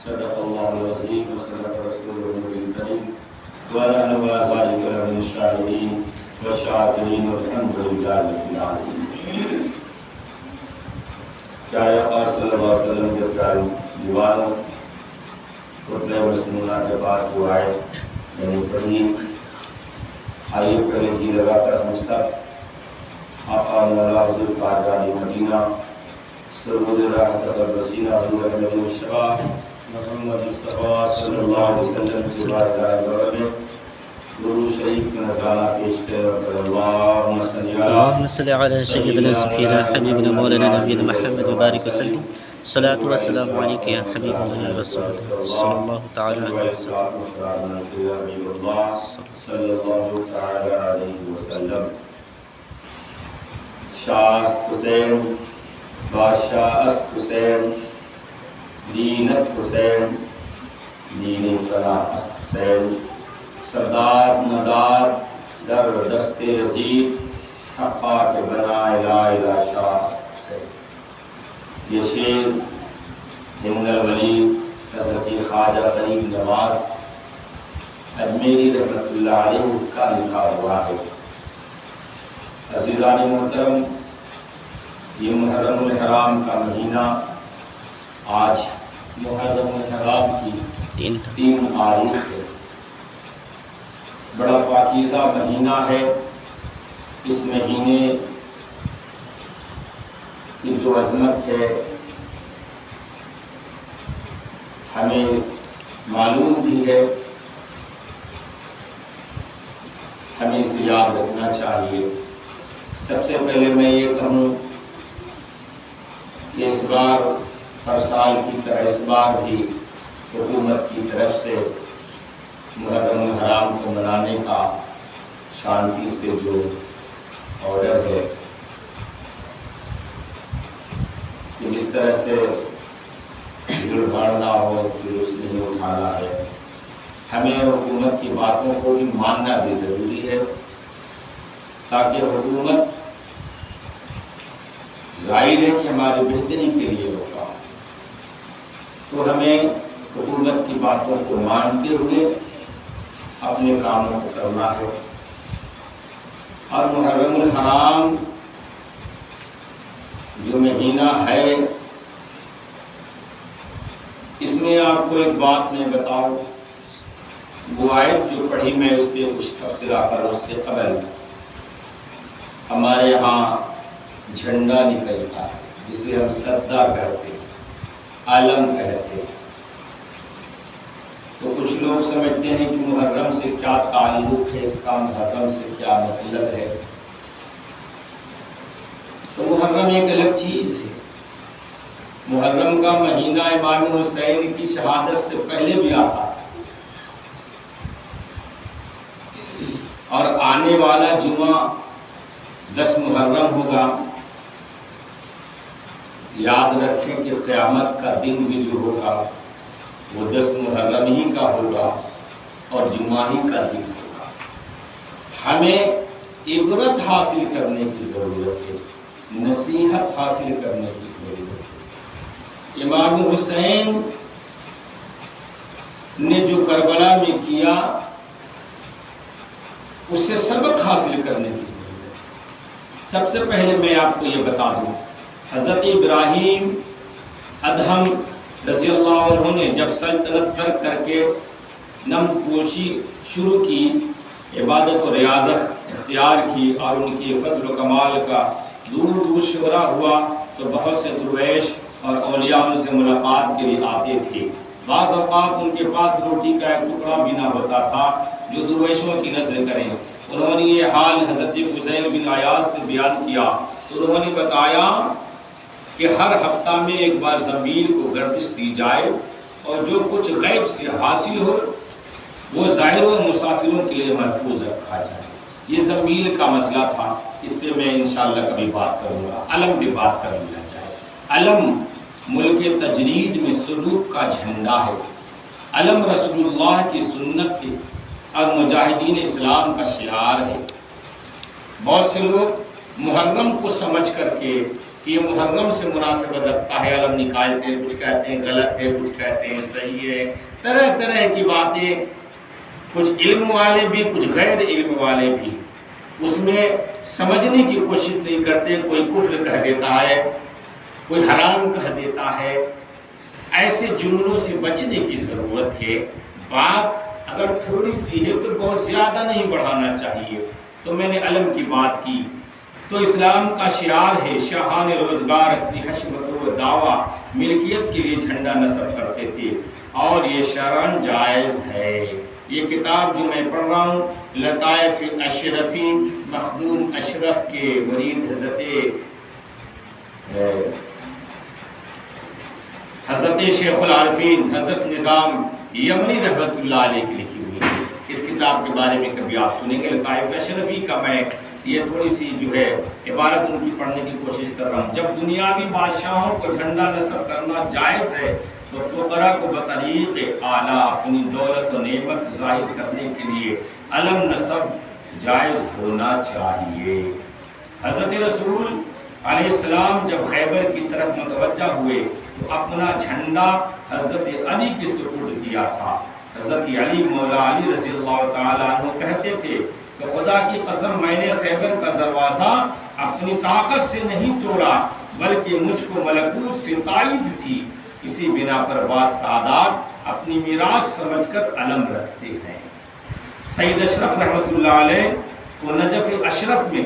صدق الله العظيم وصدق رسوله الكريم ونحن على ذلك من الشاهدين والشاكرين والحمد لله رب العالمين. پیارے آقا صلی اللہ علیہ وسلم کے پیارے دیوانوں خطبہ مسنونہ کے بعد دعائے یعنی پڑھی. آئیے پہلے جی لگا کر ہم سب آقا مولا حضور کارگاہ مدینہ سرور راحت الرسینہ حضور نبی الشفا محمد مصطفیٰ صلی اللہ علیہ وسلم کی بارگاہ میں درود شریف کا نذرانہ پیش کریں. اللہم صل علی سیدنا سفینا حبیبنا مولانا نبینا محمد وبارک وسلم. صلاۃ و سلام علیک یا حبیب اللہ رسول صلی اللہ تعالی علیہ وسلم. شاہ است حسین بادشاہ است حسین دین است حسین دین فنا است حسین سردار مدار در دست یزید حقا کے بنا الہ الہ شاہ است حسین. یہ شعر ہند الولی حضرت خواجہ غریب نواز اجمیری رحمۃ اللہ علیہ کا لکھا ہوا ہے. عزیزان محترم، یہ محرم الحرام کا مہینہ آج محرم الحرام کی 3 تاریخ ہے. بڑا پاکیزہ مہینہ ہے. اس مہینے کی جو عظمت ہے ہمیں معلوم بھی ہے، ہمیں اسے یاد رکھنا چاہیے. سب سے پہلے میں یہ کہوں کہ اس بار ہر سال کی طرح اس بار بھی حکومت کی طرف سے محرم الحرام کو منانے کا شانتی سے جو آرڈر ہے کہ جس طرح سے بھیڑ بھاڑ نہ ہو جلوس نہیں اٹھانا ہے، ہمیں حکومت کی باتوں کو بھی ماننا بھی ضروری ہے تاکہ حکومت ظاہر ہے کہ ہماری بہتری کے لیے ہوگا، تو ہمیں حکومت کی باتوں کو مانتے ہوئے اپنے کاموں کو کرنا ہے. اور محرم الحرام جو مہینہ ہے اس میں آپ کو ایک بات میں بتاؤں، وہ آیت جو پڑھی میں اس پہ کچھ تفصیلہ کر. اس سے قبل ہمارے یہاں جھنڈا نکلتا ہے جسے ہم سدا کہتے ہیں، علم کہتے ہیں. تو کچھ لوگ سمجھتے ہیں کہ محرم سے کیا تعلق ہے، اس کا محرم سے کیا مطلب ہے. تو محرم ایک الگ چیز ہے. محرم کا مہینہ امام حسین کی شہادت سے پہلے بھی آتا ہے، اور آنے والا جمعہ 10 محرم ہوگا. یاد رکھیں کہ قیامت کا دن بھی جو ہوگا وہ 10 محرم ہی کا ہوگا اور جمعہ ہی کا دن ہوگا. ہمیں عبرت حاصل کرنے کی ضرورت ہے، نصیحت حاصل کرنے کی ضرورت ہے. امام حسین نے جو کربلا میں کیا اس سے سبق حاصل کرنے کی ضرورت ہے. سب سے پہلے میں آپ کو یہ بتا دوں، حضرت ابراہیم ادہم رضی اللہ عنہ نے جب سلطنت ترک کر کے نم پوشی شروع کی، عبادت و ریاضت اختیار کی، اور ان کی فضل و کمال کا دور دور شہرا ہوا، تو بہت سے درویش اور اولیاء ان سے ملاقات کے لیے آتے تھے. بعض اوقات ان کے پاس روٹی کا ایک ٹکڑا بھی نہ ہوتا تھا جو درویشوں کی نظر کریں. انہوں نے یہ حال حضرت فضیل بن عیاض سے بیان کیا تو انہوں نے بتایا کہ ہر ہفتہ میں ایک بار زمین کو گردش دی جائے اور جو کچھ غیب سے حاصل ہو وہ ظاہر و مسافروں کے لیے محفوظ رکھا جائے. یہ زمین کا مسئلہ تھا، اس پہ میں انشاءاللہ کبھی بات کروں گا. علم پہ بات کر لیا جائے. علم ملک تجرید میں سلوک کا جھنڈا ہے. علم رسول اللہ کی سنت ہے اور مجاہدین اسلام کا شعار ہے. بہت سے لوگ محرم کو سمجھ کر کے کہ یہ محرم سے مناسبت رکھتا ہے، علم نکالتے ہیں، کچھ کہتے ہیں غلط ہے، کچھ کہتے ہیں صحیح ہے، طرح طرح کی باتیں، کچھ علم والے بھی کچھ غیر علم والے بھی اس میں سمجھنے کی کوشش نہیں کرتے، کوئی کفر کہہ دیتا ہے، کوئی حرام کہہ دیتا ہے۔ ایسے جملوں سے بچنے کی ضرورت ہے۔ بات اگر تھوڑی سی ہے تو بہت زیادہ نہیں بڑھانا چاہیے۔ تو میں نے علم کی بات کی، تو اسلام کا شعار ہے شاہان روزگار اپنی حشمت و دعویٰ ملکیت کے لیے جھنڈا نصب کرتے تھے، اور یہ شرعاً جائز ہے۔ یہ کتاب جو میں پڑھ رہا ہوں لطائف اشرفی مخدوم اشرف کے مرید حضرت شیخ العارفین حضرت نظام یمنی رحمۃ اللہ علیہ کی لکھی ہوئی ہے۔ اس کتاب کے بارے میں کبھی آپ سنیں گے۔ لطائف اشرفی کا میں یہ تھوڑی سی جو ہے عبارت ان کی پڑھنے کی کوشش کر رہا ہوں۔ جب دنیاوی بادشاہوں کو جھنڈا نصب کرنا جائز ہے تو فقراء کو بطریق اعلیٰ اپنی دولت و نعمت ظاہر کرنے کے لیے علم نصب جائز ہونا چاہیے۔ حضرت رسول علیہ السلام جب خیبر کی طرف متوجہ ہوئے تو اپنا جھنڈا حضرت علی کی سپرد کیا تھا۔ حضرت علی مولا علی رضی اللہ تعالیٰ عنہ کہتے تھے کہ خدا کی قسم میں نے خیبر کا دروازہ اپنی طاقت سے نہیں توڑا، بلکہ مجھ کو ملکوت سے تائید تھی۔ اسی بنا پر بعض سادات اپنی میراث سمجھ کر علم رکھتے ہیں۔ سید اشرف رحمۃ اللہ علیہ کو نجف اشرف میں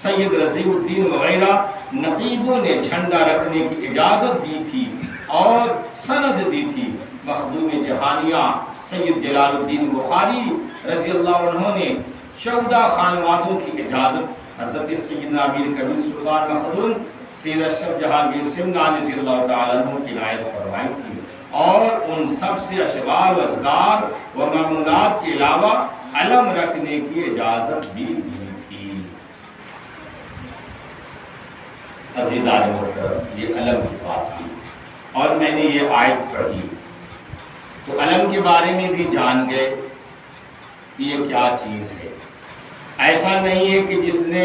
سید رضی الدین وغیرہ نقیبوں نے جھنڈا رکھنے کی اجازت دی تھی اور سند دی تھی۔ مخدوم جہانیہ سید جلال الدین بخاری رضی اللہ عنہ نے شہدا خانوادوں کی اجازت حضرت سیدنا امیر کبیر سلطان مخدوم سید اشرف جہانگیر سمنانی رضی اللہ تعالیٰ عنہ کی عنایت فرمائی تھی، اور ان سب سے اشغال و اذکار و معمولات کے علاوہ علم رکھنے کی اجازت بھی دی تھی۔ عزیزان محترم، یہ علم کی بات کی اور میں نے یہ آیت پڑھی تو علم کے بارے میں بھی جان گئے کہ یہ کیا چیز ہے۔ ایسا نہیں ہے کہ جس نے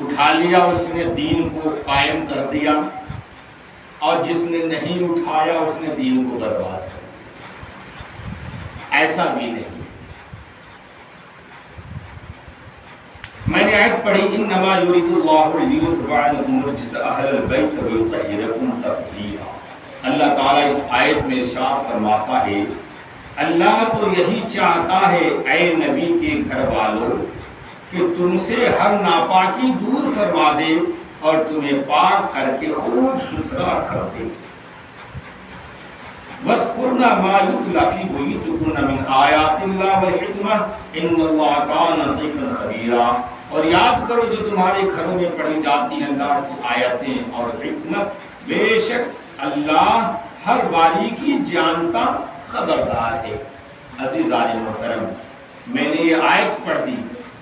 اٹھا لیا اس نے دین کو قائم کر دیا، اور جس نے نہیں اٹھایا اس نے دین کو برباد کر دیا، ایسا بھی نہیں۔ میں نے آیت پڑھی انما یرید اللہ لیذہب عنکم الرجس اہل البیت ویطہرکم تطہیرا۔ اللہ تعالیٰ اس آیت میں ارشاد فرماتا ہے اللہ تو یہی چاہتا ہے اے نبی کے گھر والوں کہ تم سے ہر ناپاکی دور فرما دے اور تمہیں پاک کر کے خوب ستھرا کر دے۔ وَاذْكُرْنَ مَا يُتْلَىٰ فِي بُيُوتِكُنَّ مِنْ آیَاتِ اللَّهِ وَالْحِکْمَةِ إِنَّ اللَّهَ كَانَ لَطِیفًا خَبِیرًا۔ اور یاد کرو جو تمہارے گھروں میں پڑھی جاتی ہیں اللہ کی آیتیں اور حکمت، بے شک اللہ ہر باریکی جانتا خبردار ہے۔ عزیزان محترم، میں نے یہ آیت پڑھ دی،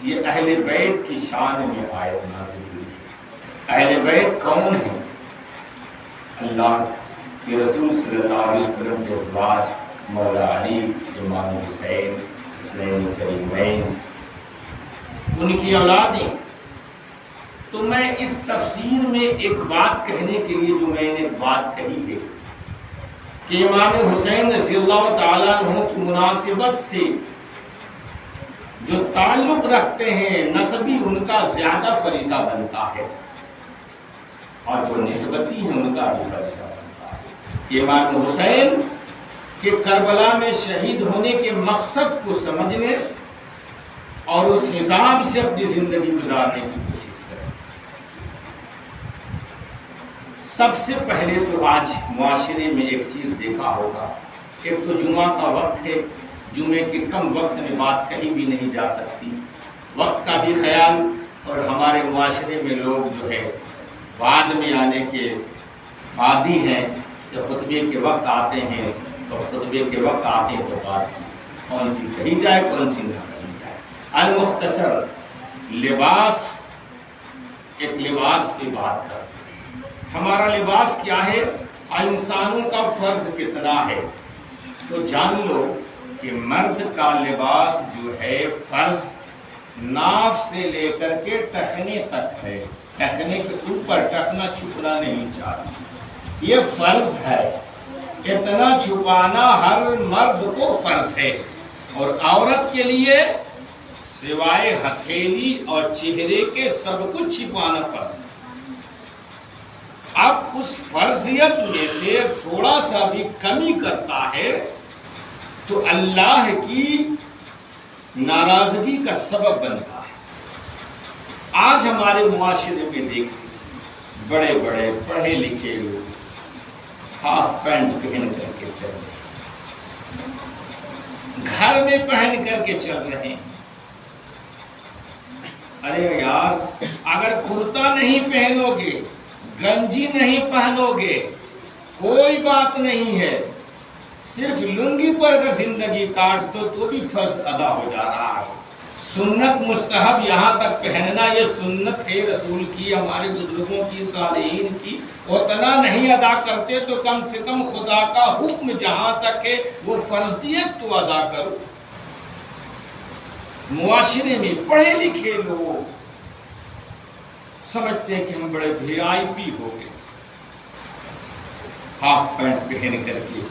یہ اہل بیت کی شان میں آیت نازل ہوئی ہے۔ اہل بیت کون ہیں؟ اللہ کے رسول صلی اللہ علیہ وسلم کے ازواج مولا علی، امام حسین، حسنین کریمین، ان کی اولادیں۔ تو میں اس تفسیر میں ایک بات کہنے کے لیے جو میں نے بات کہی ہے کہ امام حسین رضی اللہ تعالیٰ عنہ کی مناسبت سے جو تعلق رکھتے ہیں نسبی ان کا زیادہ فریضہ بنتا ہے، اور جو نسبتی ہیں ان کا بھی فریضہ بنتا ہے۔ امام حسین کے کربلا میں شہید ہونے کے مقصد کو سمجھنے اور اس حساب سے اپنی زندگی گزارنے کی کوشش کریں۔ سب سے پہلے تو آج معاشرے میں ایک چیز دیکھا ہوگا، ایک تو جمعہ کا وقت ہے، جمعے کے کم وقت میں بات کہیں بھی نہیں جا سکتی، وقت کا بھی خیال، اور ہمارے معاشرے میں لوگ جو ہے بعد میں آنے کے عادی ہیں کہ خطبے کے وقت آتے ہیں، اور خطبے کے وقت آتے ہیں تو بات کون سی کہی جائے کون سی نہ کہی جائے۔ المختصر لباس، ایک لباس پہ بات کر، ہمارا لباس کیا ہے، انسانوں کا فرض کتنا ہے، تو جان لو کہ مرد کا لباس جو ہے فرض ناف سے لے کر کے ٹخنے تک ہے، ٹکنے کے اوپر ٹکنا چھپنا نہیں چاہیے، یہ فرض ہے، اتنا چھپانا ہر مرد کو فرض ہے، اور عورت کے لیے سوائے ہتھیلی اور چہرے کے سب کچھ چھپانا فرض ہے۔ اب اس فرضیت میں سے تھوڑا سا بھی کمی کرتا ہے تو اللہ کی ناراضگی کا سبب بنتا ہے۔ آج ہمارے معاشرے میں دیکھ لیجیے، بڑے بڑے پڑھے لکھے لوگ ہاف پینٹ پہن کر کے چل رہے ہیں، گھر میں پہن کر کے چل رہے ہیں۔ ارے یار، اگر کرتا نہیں پہنو گے، گنجی نہیں پہنو گے، کوئی بات نہیں ہے، صرف لنگی پر اگر زندگی کاٹ دو تو بھی فرض ادا ہو جا رہا ہے۔ سنت مستحب یہاں تک پہننا، یہ سنت ہے رسول کی، ہمارے بزرگوں کی، صالحین کی، اتنا نہیں ادا کرتے تو کم سے کم خدا کا حکم جہاں تک ہے وہ فرضیت تو ادا کرو۔ معاشرے میں پڑھے لکھے لوگ سمجھتے ہیں کہ ہم بڑے وی آئی پی ہو گئے، ہاف پینٹ پہن کر کے۔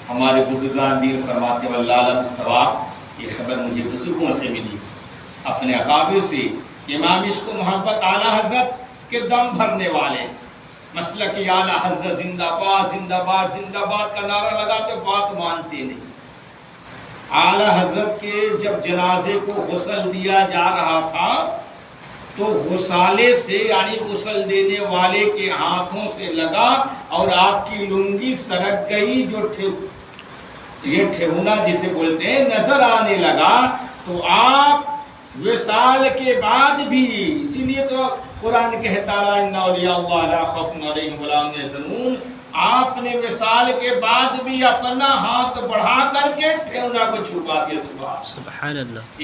ہمارے بزرگان دین فرماتے ہیں واللہ عالم الثواب، یہ خبر مجھے بزرگوں سے ملی، اپنے اکابر سے، امام عشق و محبت اعلیٰ حضرت کے دم بھرنے والے، مسلک اعلیٰ حضرت زندہ باد زندہ باد زندہ باد کا نعرہ لگاتے، بات مانتے نہیں۔ اعلیٰ حضرت کے جب جنازے کو غسل دیا جا رہا تھا تو غسالے سے یعنی غسل دینے والے کے ہاتھوں سے لگا اور آپ کی لنگی سرک گئی، جو یہ ٹھہونا جسے بولتے ہیں نظر آنے لگا۔ تو آپ وصال کے بعد بھی، اسی لیے تو قرآن کہتا ہے ان اولیاء اللہ لا خوف علیہم ولا هم يحزنون، آپ نے وصال کے بعد بھی اپنا ہاتھ بڑھا کر کے ٹھہونا کو چھپا دیا۔ سبحان اللہ۔